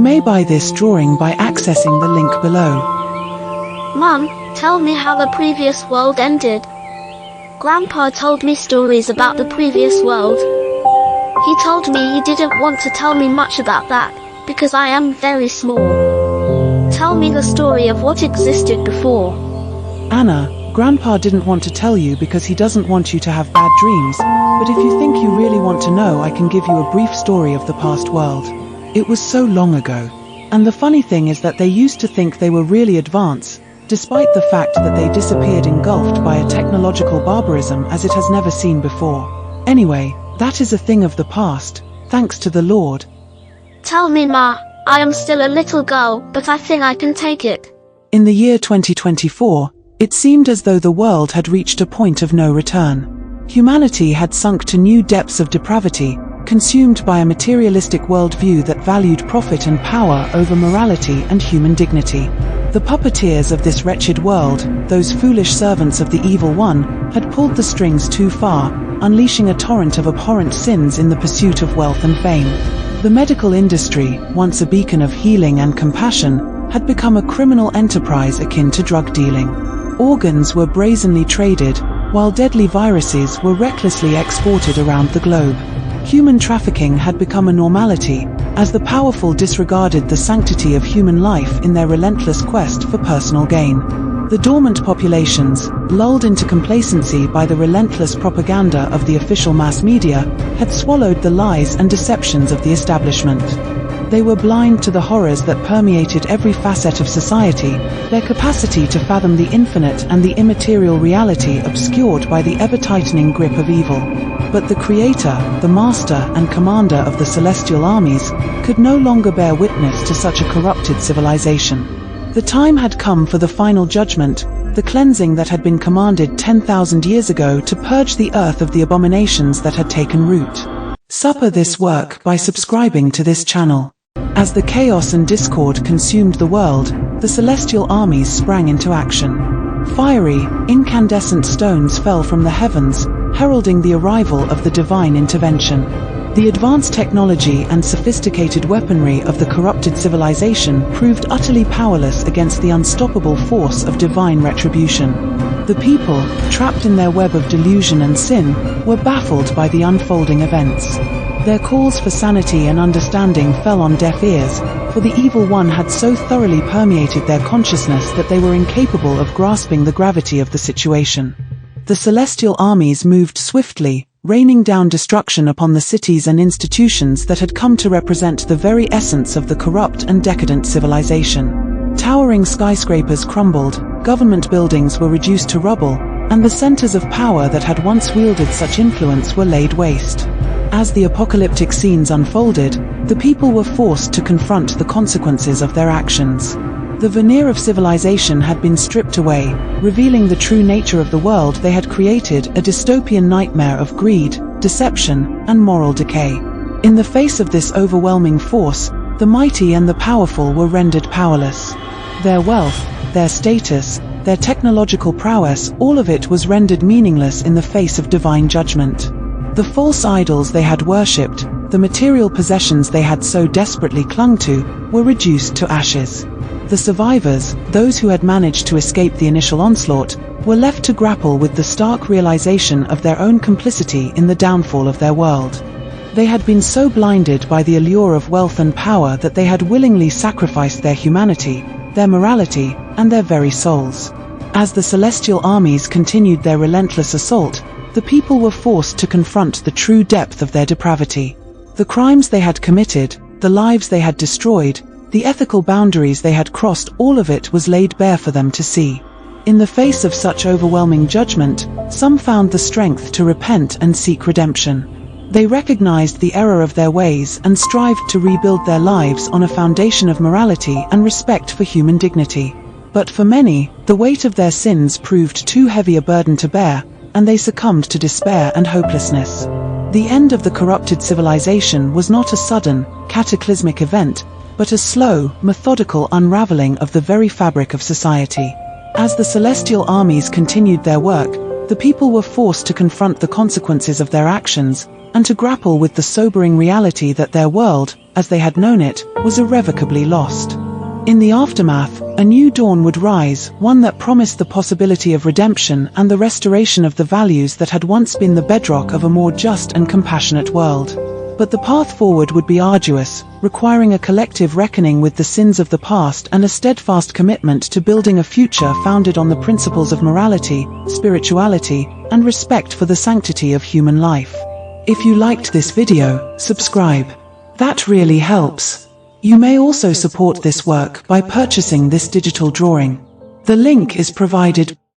may buy this drawing by accessing the link below. Mom, tell me how the previous world ended. Grandpa told me stories about the previous world. He told me he didn't want to tell me much about that, because I am very small. Tell me the story of what existed before. Anna, Grandpa didn't want to tell you because he doesn't want you to have bad dreams, but if you think you really want to know, I can give you a brief story of the past world. It was so long ago. And the funny thing is that they used to think they were really advanced, despite the fact that they disappeared engulfed by a technological barbarism as it has never seen before. Anyway, that is a thing of the past, thanks to the Lord. Tell me, Ma. I am still a little girl, but I think I can take it. In the year 2024, it seemed as though the world had reached a point of no return. Humanity had sunk to new depths of depravity, consumed by a materialistic worldview that valued profit and power over morality and human dignity. The puppeteers of this wretched world, those foolish servants of the evil one, had pulled the strings too far, unleashing a torrent of abhorrent sins in the pursuit of wealth and fame. The medical industry, once a beacon of healing and compassion, had become a criminal enterprise akin to drug dealing. Organs were brazenly traded, while deadly viruses were recklessly exported around the globe. Human trafficking had become a normality, as the powerful disregarded the sanctity of human life in their relentless quest for personal gain. The dormant populations, lulled into complacency by the relentless propaganda of the official mass media, had swallowed the lies and deceptions of the establishment. They were blind to the horrors that permeated every facet of society, their capacity to fathom the infinite and the immaterial reality obscured by the ever-tightening grip of evil. But the Creator, the Master and Commander of the celestial armies, could no longer bear witness to such a corrupted civilization. The time had come for the final judgment, the cleansing that had been commanded 10,000 years ago to purge the earth of the abominations that had taken root. Suffer this work by subscribing to this channel. As the chaos and discord consumed the world, the celestial armies sprang into action. Fiery, incandescent stones fell from the heavens, heralding the arrival of the divine intervention. The advanced technology and sophisticated weaponry of the corrupted civilization proved utterly powerless against the unstoppable force of divine retribution. The people, trapped in their web of delusion and sin, were baffled by the unfolding events. Their calls for sanity and understanding fell on deaf ears, for the evil one had so thoroughly permeated their consciousness that they were incapable of grasping the gravity of the situation. The celestial armies moved swiftly, raining down destruction upon the cities and institutions that had come to represent the very essence of the corrupt and decadent civilization. Towering skyscrapers crumbled, government buildings were reduced to rubble, and the centers of power that had once wielded such influence were laid waste. As the apocalyptic scenes unfolded, the people were forced to confront the consequences of their actions. The veneer of civilization had been stripped away, revealing the true nature of the world they had created, a dystopian nightmare of greed, deception, and moral decay. In the face of this overwhelming force, the mighty and the powerful were rendered powerless. Their wealth, their status, their technological prowess, all of it was rendered meaningless in the face of divine judgment. The false idols they had worshipped, the material possessions they had so desperately clung to, were reduced to ashes. The survivors, those who had managed to escape the initial onslaught, were left to grapple with the stark realization of their own complicity in the downfall of their world. They had been so blinded by the allure of wealth and power that they had willingly sacrificed their humanity, their morality, and their very souls. As the celestial armies continued their relentless assault, the people were forced to confront the true depth of their depravity. The crimes they had committed, the lives they had destroyed, the ethical boundaries they had crossed, all of it was laid bare for them to see. In the face of such overwhelming judgment, some found the strength to repent and seek redemption. They recognized the error of their ways and strived to rebuild their lives on a foundation of morality and respect for human dignity. But for many, the weight of their sins proved too heavy a burden to bear, and they succumbed to despair and hopelessness. The end of the corrupted civilization was not a sudden, cataclysmic event, but a slow, methodical unraveling of the very fabric of society. As the celestial armies continued their work, the people were forced to confront the consequences of their actions, and to grapple with the sobering reality that their world, as they had known it, was irrevocably lost. In the aftermath, a new dawn would rise, one that promised the possibility of redemption and the restoration of the values that had once been the bedrock of a more just and compassionate world. But the path forward would be arduous, requiring a collective reckoning with the sins of the past and a steadfast commitment to building a future founded on the principles of morality, spirituality, and respect for the sanctity of human life. If you liked this video, subscribe. That really helps. You may also support this work by purchasing this digital drawing. The link is provided